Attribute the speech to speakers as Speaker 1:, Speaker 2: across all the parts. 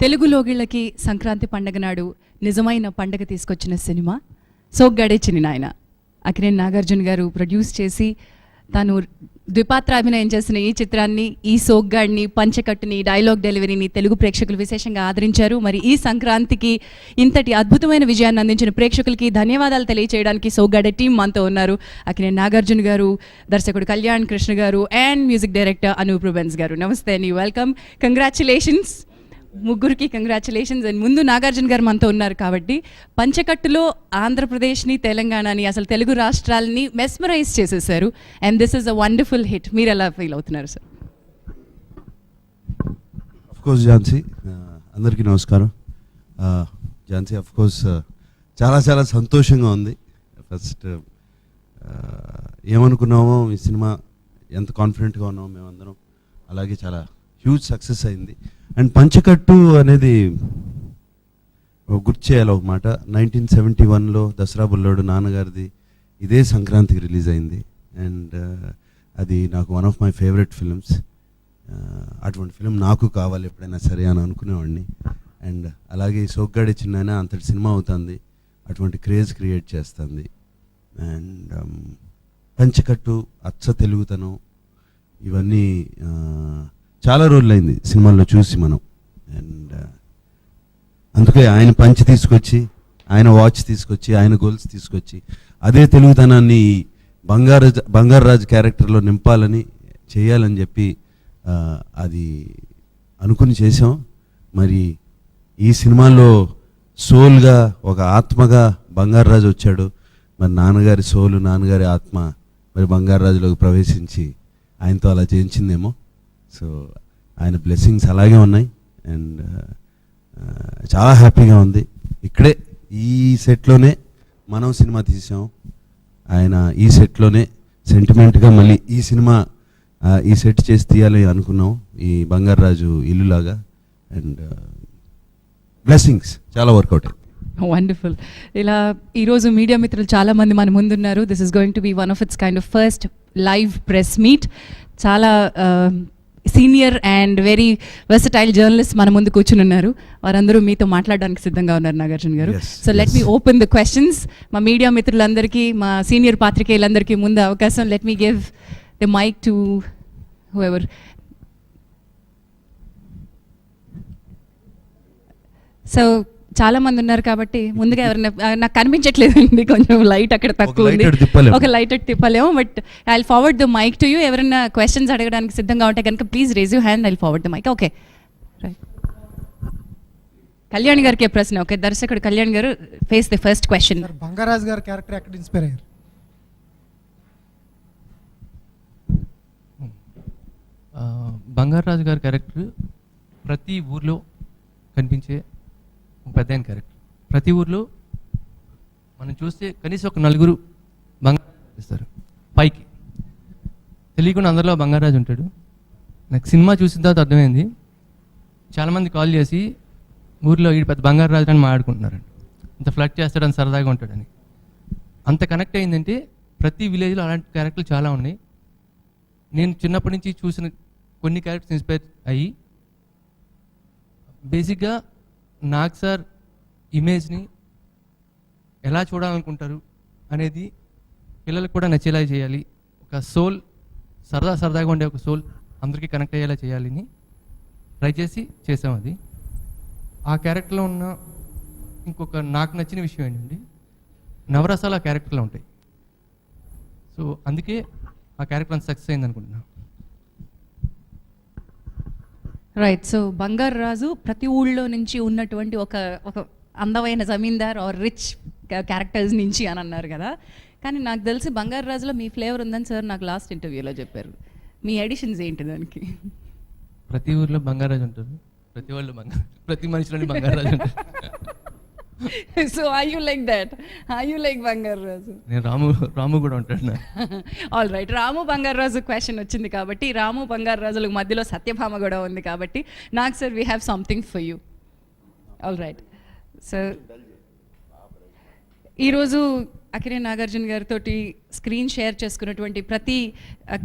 Speaker 1: తెలుగు లోగిళ్ళకి సంక్రాంతి పండగ నాడు నిజమైన పండగ తీసుకొచ్చిన సినిమా సోగ్గాడే చిన్ని నాయన. అక్కినేని నాగార్జున గారు ప్రొడ్యూస్ చేసి తాను ద్విపాత్రాభినయం చేసిన ఈ చిత్రాన్ని, ఈ సోగ్గాడిని, పంచకట్టుని, డైలాగ్ డెలివరీని తెలుగు ప్రేక్షకులు విశేషంగా ఆదరించారు. మరి ఈ సంక్రాంతికి ఇంతటి అద్భుతమైన విజయాన్ని అందించిన ప్రేక్షకులకి ధన్యవాదాలు తెలియజేయడానికి సోగ్గాడే టీం మనతో ఉన్నారు. అక్కినేని నాగార్జున గారు, దర్శకుడు కళ్యాణ్ కృష్ణ గారు and music director Anup Rubens గారు. నమస్తే అండి, వెల్కమ్. కంగ్రాచులేషన్స్ ముగ్గురికి, కంగ్రాచులేషన్స్. అండ్ ముందు నాగార్జున గారు మనతో ఉన్నారు కాబట్టి పంచకట్టులో ఆంధ్రప్రదేశ్ని, తెలంగాణని, అసలు తెలుగు రాష్ట్రాలని మెస్మరైజ్ చేసేసారు. And this is a wonderful hit. మీరు ఎలా ఫీల్ అవుతున్నారు సార్?
Speaker 2: అఫ్కోర్స్ ఝాన్సీ, అందరికీ నమస్కారం. ఝాన్సీ, అఫ్కోర్స్ చాలా చాలా సంతోషంగా ఉంది. ఫస్ట్ ఏమనుకున్నామో ఈ సినిమా ఎంత కాన్ఫిడెంట్గా ఉన్నామో మేమందరం, అలాగే చాలా హ్యూజ్ సక్సెస్ అయింది. అండ్ పంచకట్టు అనేది గుర్తు చేయాలి ఒక మాట. 1971లో దసరా బుల్లోడు నాన్నగారిది ఇదే సంక్రాంతికి రిలీజ్ అయింది. అండ్ అది నాకు one of my favourite films. అటువంటి ఫిలిం నాకు కావాలి ఎప్పుడైనా సరే అని అనుకునేవాడిని. అండ్ అలాగే సోగ్గాడే చిన్న అంతటి సినిమా అవుతుంది, అటువంటి క్రేజ్ క్రియేట్ చేస్తుంది. అండ్ పంచకట్టు, అచ్చ తెలుగుతనం, ఇవన్నీ చాలా రోజులైంది సినిమాల్లో చూసి మనం. అండ్ అందుకే ఆయన పంచి తీసుకొచ్చి, ఆయన వాచ్ తీసుకొచ్చి, ఆయన గోల్స్ తీసుకొచ్చి అదే తెలుగుతనాన్ని బంగారాజు క్యారెక్టర్లో నింపాలని, చేయాలని చెప్పి అది అనుకుని చేసాం. మరి ఈ సినిమాలో సోల్గా, ఒక ఆత్మగా బంగారాజు వచ్చాడు. మరి నాన్నగారి సోలు, నాన్నగారి ఆత్మ మరి బంగారాజులోకి ప్రవేశించి ఆయనతో అలా చేయించిందేమో. సో ఆయన బ్లెస్సింగ్స్ అలాగే ఉన్నాయి. అండ్ చాలా హ్యాపీగా ఉంది. ఇక్కడే ఈ సెట్లోనే మనం సినిమా తీసాం. ఆయన ఈ సెట్లోనే సెంటిమెంట్గా మళ్ళీ ఈ సినిమా ఈ సెట్ చేసి తీయాలి అనుకున్నాం, ఈ బంగారాజు ఇల్లులాగా. అండ్ బ్లెస్సింగ్స్ చాలా వర్కౌట్ అయ్యింది.
Speaker 1: వండర్ఫుల్. ఇలా ఈరోజు మీడియా మిత్రులు చాలామంది మన ముందున్నారు. This is going to be one of its kind of first live press meet. చాలా senior and very versatile journalist మన ముందు కూర్చుని ఉన్నారు. వారందరూ మీతో మాట్లాడడానికి సిద్ధంగా ఉన్నారు నాగార్జున గారు. So let me open the questions. మా మీడియా మిత్రులందరికీ, మా సీనియర్ పాత్రికేయులందరికీ ముందు అవకాశం. Let me give the mike to whoever. So చాలా మంది ఉన్నారు కాబట్టి ముందుగా ఎవరైనా, నాకు కనిపించట్లేదండి, కొంచెం లైట్ అక్కడ తక్కువ ఉంది, ఒక లైట్ తిప్పలేము. But I will forward the mike to you. ఎవరైనా క్వశ్చన్స్ అడగడానికి సిద్ధంగా ఉంటే కనుక please raise you hand, I will forward the mike. Okay, right. Kalyan గారికి ప్రశ్న. ఓకే, దర్శకుడు Kalyan garu, face the first question.
Speaker 3: Bangarraju గారి క్యారెక్టర్ ఎక్కడ ఇన్స్పైర్ అయ్యారు?
Speaker 4: బంగారాజు గారి క్యారెక్టర్ ప్రతి ఊర్లో కనిపించే పెద్ద ఆయన క్యారెక్టర్. ప్రతి ఊర్లో మనం చూస్తే కనీసం ఒక నలుగురు బంగారాజు ఇస్తారు. పైకి తెలియకుండా అందరిలో బంగారాజు ఉంటాడు. నాకు సినిమా చూసిన తర్వాత అర్థమైంది. చాలామంది కాల్ చేసి ఊర్లో ఈ పెద్ద బంగారాజు అని మాట్లాడుకుంటున్నారండి, అంత ఫ్లడ్ చేస్తాడని, సరదాగా ఉంటాడని. అంత కనెక్ట్ అయిందంటే ప్రతి విలేజ్లో అలాంటి క్యారెక్టర్లు చాలా ఉన్నాయి. నేను చిన్నప్పటి నుంచి చూసిన కొన్ని క్యారెక్టర్స్ ఇన్స్పైర్ అయ్యి బేసిక్గా నాగ్ సార్ ఇమేజ్ని ఎలా చూడాలనుకుంటారు అనేది పిల్లలకు కూడా నచ్చేలా చేయాలి. ఒక సోల్, సరదాగా ఉండే ఒక సోల్ అందరికీ కనెక్ట్ అయ్యేలా చేయాలని ట్రై చేసాం. అది ఆ క్యారెక్టర్లో ఉన్న ఇంకొక నాకు నచ్చిన విషయం ఏంటంటే నవరసాలు ఆ క్యారెక్టర్లో ఉంటాయి. సో అందుకే ఆ క్యారెక్టర్ అంత సక్సెస్ అయింది అనుకుంటున్నాను.
Speaker 1: రైట్. సో బంగారాజు ప్రతి ఊళ్ళో నుంచి ఉన్నటువంటి ఒక అందమైన జమీందార్ ఆర్ రిచ్ క్యారెక్టర్స్ నుంచి అని అన్నారు కదా. కానీ నాకు తెలిసి బంగారాజులో మీ ఫ్లేవర్ ఉందని సార్ నాకు లాస్ట్ ఇంటర్వ్యూలో చెప్పారు. మీ ఎడిషన్స్ ఏంటి దానికి?
Speaker 4: ప్రతి ఊర్లో బంగారాజు ఉంటారు, ప్రతి మనిషిలోని బంగారాజు ఉంటారు.
Speaker 1: So are you like that? Are you like Bangarraju?
Speaker 4: నేను రాము కూడా ఉంటాడు.
Speaker 1: All right. Ramu Bangarraju question వచ్చింది కాబట్టి, రాము బంగారాజులకు మధ్యలో సత్యభామ కూడా ఉంది కాబట్టి, నాకు sir we have something for you. All right. So ఈరోజు అక్కినేని నాగార్జున గారితో స్క్రీన్ షేర్ చేసుకున్నటువంటి ప్రతి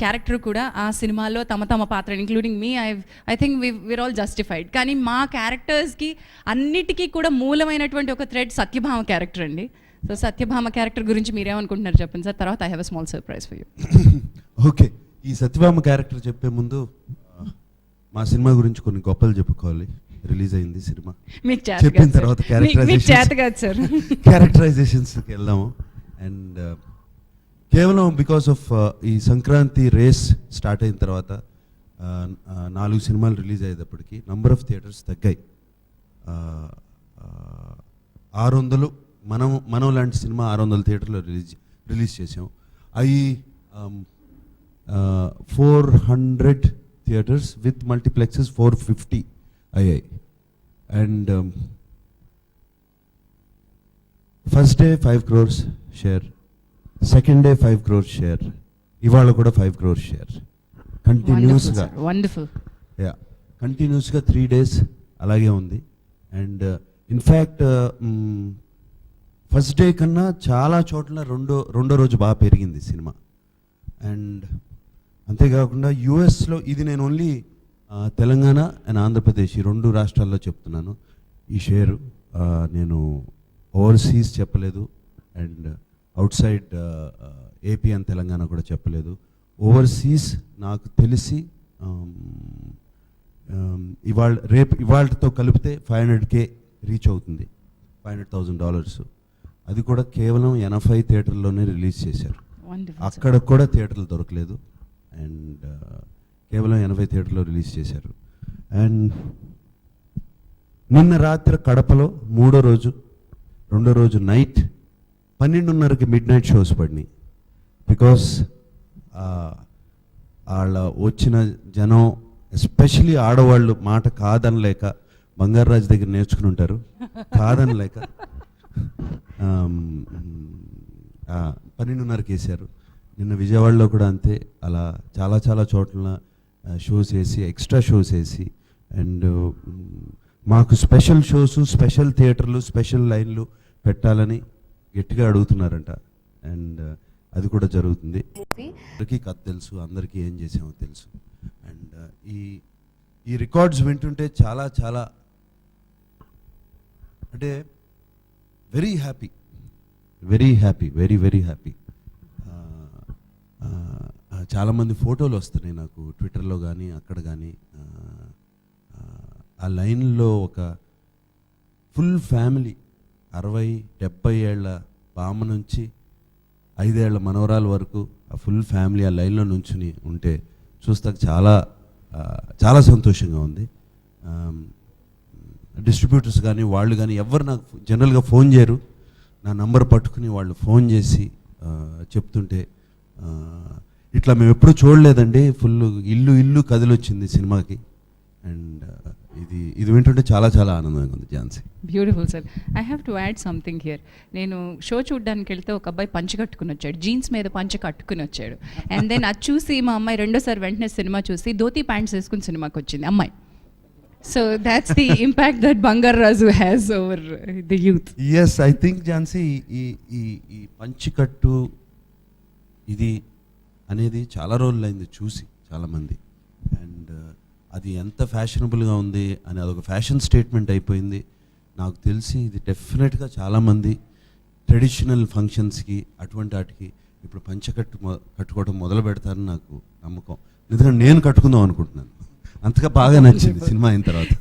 Speaker 1: క్యారెక్టర్ కూడా ఆ సినిమాలో తమ తమ పాత్ర, including me, I think we're all justified. కానీ మా క్యారెక్టర్స్కి అన్నిటికీ కూడా మూలమైనటువంటి ఒక థ్రెడ్ సత్యభామ క్యారెక్టర్ అండి. సో సత్యభామ క్యారెక్టర్ గురించి మీరేమనుకుంటున్నారు చెప్పండి సార్, తర్వాత I have a small surprise for you.
Speaker 2: Okay, ఈ సత్యభామ క్యారెక్టర్ చెప్పే ముందు మా సినిమా గురించి కొన్ని గొప్పలు చెప్పుకోవాలి. రిలీజ్ అయింది సినిమా,
Speaker 1: మీకు
Speaker 2: చెప్పిన తర్వాత
Speaker 1: చేత కాదు సార్.
Speaker 2: క్యారెక్టరైజేషన్స్కి వెళ్దాము. అండ్ కేవలం బికాస్ ఆఫ్ ఈ సంక్రాంతి రేస్ స్టార్ట్ అయిన తర్వాత 4 సినిమాలు రిలీజ్ అయ్యేటప్పటికి నంబర్ ఆఫ్ థియేటర్స్ తగ్గాయి. 600 మనం లాంటి సినిమా 600 థియేటర్లో రిలీజ్ చేసాం. అవి 400 థియేటర్స్ విత్ మల్టీప్లెక్సెస్ 450 అయ్యాయి. And first day 5 crores share, second day 5 crores share, ఇవాళ కూడా 5 crores షేర్. కంటిన్యూస్గా
Speaker 1: వండర్ఫుల్,
Speaker 2: కంటిన్యూస్గా 3 days అలాగే ఉంది. అండ్ ఇన్ఫ్యాక్ట్ ఫస్ట్ డే కన్నా చాలా చోట్ల రెండో రోజు బాగా పెరిగింది సినిమా. అండ్ అంతేకాకుండా యూఎస్లో, ఇది నేను ఓన్లీ తెలంగాణ అండ్ ఆంధ్రప్రదేశ్ ఈ 2 రాష్ట్రాల్లో చెప్తున్నాను ఈ షేరు. నేను ఓవర్సీస్ చెప్పలేదు, and out side AP and Telangana కూడా చెప్పలేదు. ఓవర్సీస్ నాకు తెలిసి ఇవాళతో కలిపితే 500K రీచ్ అవుతుంది, $500,000. అది కూడా కేవలం 80 థియేటర్లోనే రిలీజ్ చేశారు. అక్కడ కూడా థియేటర్లు దొరకలేదు. అండ్ కేవలం 80 థియేటర్లో రిలీజ్ చేశారు. అండ్ నిన్న రాత్రి కడపలో రెండో రోజు నైట్ 12:30కి మిడ్ నైట్ షోస్ పడినాయి. బికాస్ వాళ్ళ వచ్చిన జనం, ఎస్పెషలీ ఆడవాళ్ళు, మాట కాదనలేక, బంగారాజు దగ్గర నేర్చుకుని ఉంటారు, కాదనలేక 12:30కి వేశారు. నిన్న విజయవాడలో కూడా అంతే, అలా చాలా చాలా చోట్ల షోస్ వేసి, ఎక్స్ట్రా షోస్ వేసి, అండ్ మాకు స్పెషల్ షోస్, స్పెషల్ థియేటర్లు, స్పెషల్ లైన్లు పెట్టాలని గట్టిగా అడుగుతున్నారంట. అండ్ అది కూడా జరుగుతుంది. అందరికీ కథ తెలుసు, అందరికీ ఏం చేసామో తెలుసు. అండ్ ఈ రికార్డ్స్ వింటుంటే చాలా చాలా అంటే very happy, very happy, very very happy. చాలామంది ఫోటోలు వస్తున్నాయి నాకు ట్విట్టర్లో కానీ అక్కడ కానీ. ఆ లైన్లో ఒక ఫుల్ ఫ్యామిలీ, 60-70 ఏళ్ల బామ్మ నుంచి 5 ఏళ్ల మనవరాల వరకు ఆ ఫుల్ ఫ్యామిలీ ఆ లైన్లో నుంచుని ఉంటే చూస్తాక చాలా చాలా సంతోషంగా ఉంది. డిస్ట్రిబ్యూటర్స్ కానీ వాళ్ళు కానీ ఎవరు నాకు జనరల్గా ఫోన్ చేయరు. నా నంబర్ పట్టుకుని వాళ్ళు ఫోన్ చేసి చెప్తుంటే, ఇట్లా మేము ఎప్పుడూ చూడలేదండి, ఫుల్ ఇల్లు కదిలొచ్చింది సినిమాకి. అండ్ ఇది వింటుంటే చాలా చాలా ఆనందంగా ఉంది. Jhansi,
Speaker 1: beautiful sir. I have to add something here. నేను షో చూడడానికి వెళ్తే ఒక అబ్బాయి పంచె కట్టుకుని వచ్చాడు, జీన్స్ మీద పంచె కట్టుకుని వచ్చాడు. అండ్ దెన్ అది చూసి మా అమ్మాయి రెండోసారి వెంటనే సినిమా చూసి ధోతి ప్యాంట్స్ వేసుకుని సినిమాకి వచ్చింది అమ్మాయి. So that's the impact that Bangarraju has over the youth.
Speaker 2: Yes, I think Jhansi ఈ పంచికట్టు ఇది అనేది చాలా రోజులైంది చూసి చాలామంది. అండ్ అది ఎంత ఫ్యాషనబుల్గా ఉంది అని అదొక ఫ్యాషన్ స్టేట్మెంట్ అయిపోయింది. నాకు తెలిసి ఇది డెఫినెట్గా చాలామంది ట్రెడిషనల్ ఫంక్షన్స్కి అటువంటి వాటికి ఇప్పుడు కట్టుకోవడం మొదలు పెడతారని నాకు నమ్మకం. ఎందుకంటే నేను కట్టుకుందాం అనుకుంటున్నాను, అంతగా బాగా నచ్చింది సినిమా అయిన తర్వాత.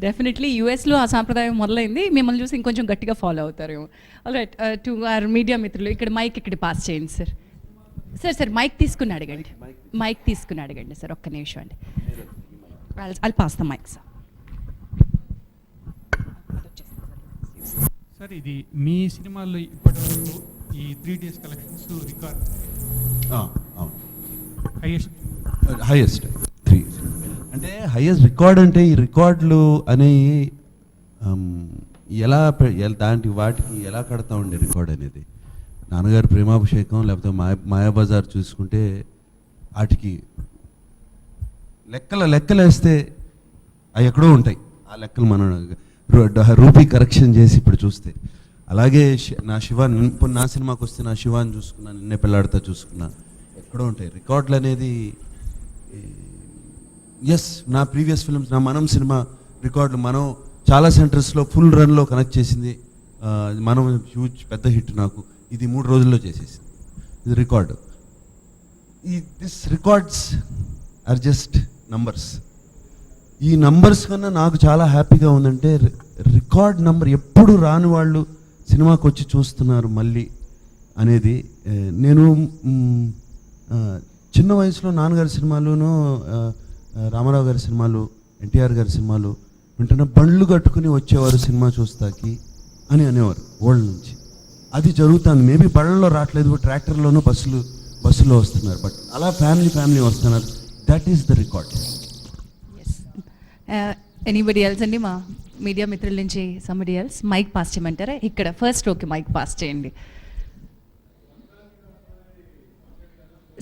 Speaker 1: డెఫినెట్లీ యూఎస్లో ఆ సాంప్రదాయం మొదలైంది, మిమ్మల్ని చూసి ఇంకొంచెం గట్టిగా ఫాలో అవుతారేమో. ఆల్రైట్, టు అవర్ మీడియా మిత్రులు, ఇక్కడ మైక్ ఇక్కడ పాస్ చేయండి సార్. సార్ మైక్ తీసుకుని అడగండి సార్, ఒక్క నిమిషం అండి. I'll pass the mic, sir.
Speaker 3: Sir, ఇది మీ సినిమాల్లో ఇప్పటివరకు ఈ 3 days కలెక్షన్స్ రికార్డ్
Speaker 2: హైయెస్ట్ 3. అంటే హైయెస్ట్ రికార్డ్ అంటే ఈ రికార్డులు అనేవి వాటికి ఎలా కడతా ఉండే రికార్డ్ అనేది. నాన్నగారు ప్రేమాభిషేకం లేకపోతే మాయాబజార్ చూసుకుంటే వాటికి లెక్కలేస్తే అవి ఎక్కడో ఉంటాయి. ఆ లెక్కలు మనం రూపీ కరెక్షన్ చేసి ఇప్పుడు చూస్తే అలాగే నా శివ ఇప్పుడు నా సినిమాకి వస్తే నా శివాని చూసుకున్నా, నిన్నే పెళ్ళాడతా చూసుకున్నా, ఎక్కడో ఉంటాయి రికార్డులు అనేది. ఎస్, నా ప్రీవియస్ ఫిల్మ్స్, నా మనం సినిమా రికార్డులు, మనం చాలా సెంటర్స్లో ఫుల్ రన్లో కనెక్ట్ చేసింది. మనం హ్యూజ్ పెద్ద హిట్ నాకు, ఇది 3 రోజుల్లో చేసేసింది. ఇది record. This records are just numbers. ఈ నంబర్స్ కన్నా నాకు చాలా హ్యాపీగా ఉందంటే రికార్డ్ నంబర్ ఎప్పుడు రాని వాళ్ళు సినిమాకి వచ్చి చూస్తున్నారు మళ్ళీ అనేది. నేను చిన్న వయసులో నాన్నగారి సినిమాలును, రామారావు గారి సినిమాలు, ఎన్టీఆర్ గారి సినిమాలు వింటున్న బండ్లు కట్టుకుని వచ్చేవారు సినిమా చూస్తాకి అని అనేవారు ఓల్డ్ నుంచి. అది జరుగుతుంది. మేబీ బళ్ళలో రావట్లేదు, ట్రాక్టర్లోనూ బస్సులో వస్తున్నారు. బట్ అలా ఫ్యామిలీ వస్తున్నారు. That is the record.
Speaker 1: Anybody else అండి, మా మీడియా మిత్రుల నుంచి సంబడి ఎల్స్ మైక్ పాస్ చేయమంటారా? ఇక్కడ ఫస్ట్ రోకి మైక్ పాస్ చేయండి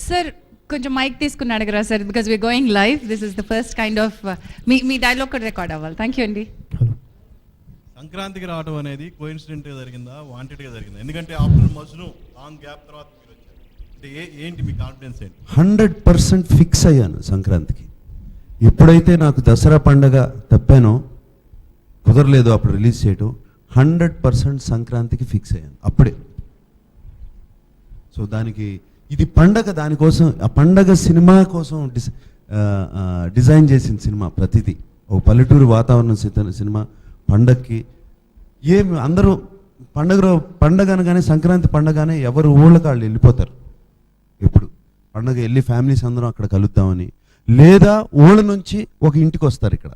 Speaker 1: సార్. కొంచెం మైక్ తీసుకుని అడగరా sir, because we're going live. This is the first kind of మీ డైలాగ్ కూడా రికార్డ్ అవ్వాలి. థ్యాంక్ యూ అండి.
Speaker 5: సంక్రాంతికి రావడం అనేది కోఇన్సిడెంట్గా జరిగిందా, వాంటెడ్గా జరిగిందా? ఎందుకంటే ఆఫ్టర్ మజ్ను లాంగ్ గ్యాప్ తర్వాత మీరు వచ్చారు. అంటే ఏంటి మీ కాన్ఫిడెన్స్ ఏంటి?
Speaker 2: 100% ఫిక్స్ అయ్యాను సంక్రాంతికి. ఎప్పుడైతే నాకు దసరా పండగ తప్పానో, కుదరలేదు అప్పుడు రిలీజ్ చేయడం, 100% సంక్రాంతికి ఫిక్స్ అయ్యాను అప్పుడే. సో దానికి ఇది పండగ, దానికోసం ఆ పండగ సినిమా కోసం డిజైన్ చేసిన సినిమా ప్రతిదీ. ఒక పల్లెటూరు వాతావరణం సినిమా పండగకి. ఏమి అందరూ పండగ అనగానే, సంక్రాంతి పండగానే ఎవరు ఊళ్ళకి వాళ్ళు వెళ్ళిపోతారు. ఎప్పుడు పండగ వెళ్ళి ఫ్యామిలీస్ అందరం అక్కడ కలుద్దామని, లేదా ఊళ్ళ నుంచి ఒక ఇంటికి వస్తారు. ఇక్కడ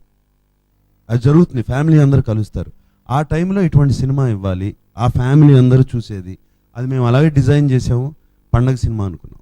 Speaker 2: అది జరుగుతుంది, ఫ్యామిలీ అందరూ కలుస్తారు. ఆ టైంలో ఇటువంటి సినిమా ఇవ్వాలి, ఆ ఫ్యామిలీ అందరూ చూసేది. అది మేము అలాగే డిజైన్ చేసాము, పండగ సినిమా అనుకున్నాం.